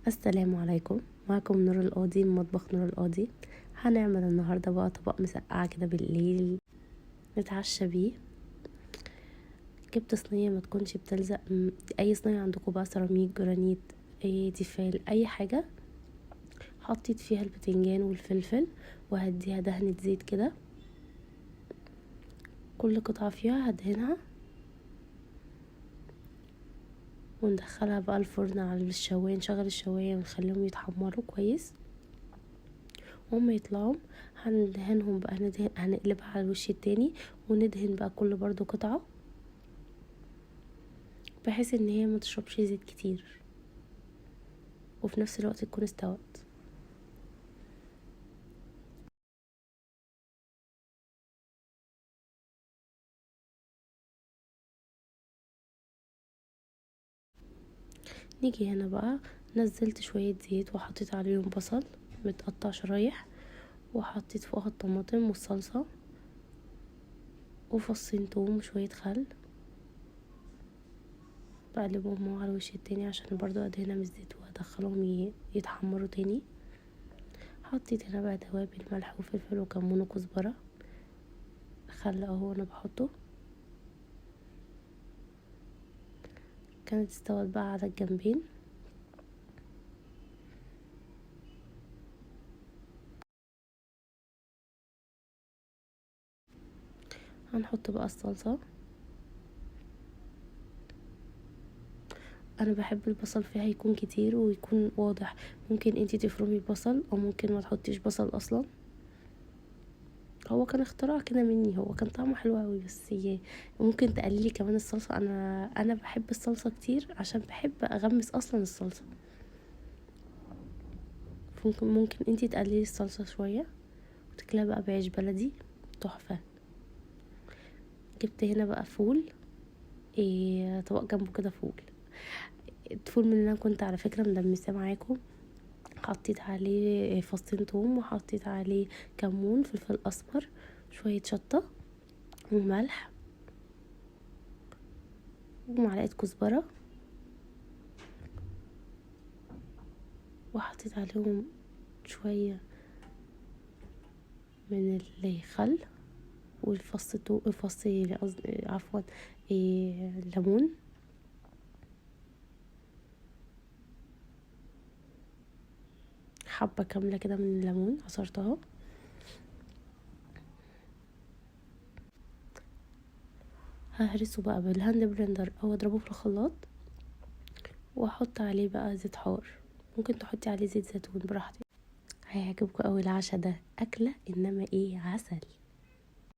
السلام عليكم. معكم نور القاضي من مطبخ نور القاضي. هنعمل النهارده بقى طبق مسقعه كده بالليل نتعشى بيه. جبت صينيه ما تكونش بتلزق، اي صينيه عندكم بقى، سيراميك، جرانيت، اي تيفال، اي حاجه. حطيت فيها البتنجان والفلفل وهديها دهنه زيت كده. كل قطعه فيها هدهنها وندخلها بقى الفرن على الشوايه، نشغل الشوايه ونخليهم يتحمروا كويس. وهم يطلعوا هندهنهم بقى، هنقلبها على الوش التاني وندهن بقى كل برضو قطعة بحيث ان هي ما تشربش زيت كتير وفي نفس الوقت تكون استوت. نيجي هنا بقى، نزلت شوية زيت وحطيت عليهم بصل متقطع شرايح، وحطيت فوقها الطماطم والصلصة وفصين توم وشوية خل. بقلبهم على الوش التاني عشان برضو ادهنها من الزيت وادخلهم يتحمروا تاني. حطيت هنا بقى توابل، ملح وفلفل وكمون وكزبرة. خل اهو انا بحطه. كانت استوت بقى على الجنبين. هنحط بقى الصلصة. انا بحب البصل فيها يكون كتير ويكون واضح. ممكن انتي تفرمي بصل او ممكن ما تحطيش بصل اصلا. هو كان اختراع كده مني، هو كان طعمه حلو قوي، بس ممكن تقللي كمان الصلصة. انا بحب الصلصة كتير عشان بحب اغمس اصلا الصلصة. ممكن انتي تقللي الصلصة شوية وتاكلها بقى بعيش بلدي تحفة. جبت هنا بقى فول، طبق جنبه كده فول. الفول من اللي انا كنت على فكرة مدمساه معاكم. حطيت عليه فصين توم وحطيت عليه كمون، فلفل اسمر، شوية شطة وملح ومعلقة كزبرة، وحطيت عليهم شوية من الخل الفص عفوا ليمون. حبة كاملة كده من الليمون عصرتها. ههرسه بقى بالهاند بلندر او اضربه في الخلاط واحط عليه بقى زيت حار. ممكن تحطي عليه زيت زيتون براحتك. هيعجبكم قوي العشاء ده، اكله انما ايه عسل.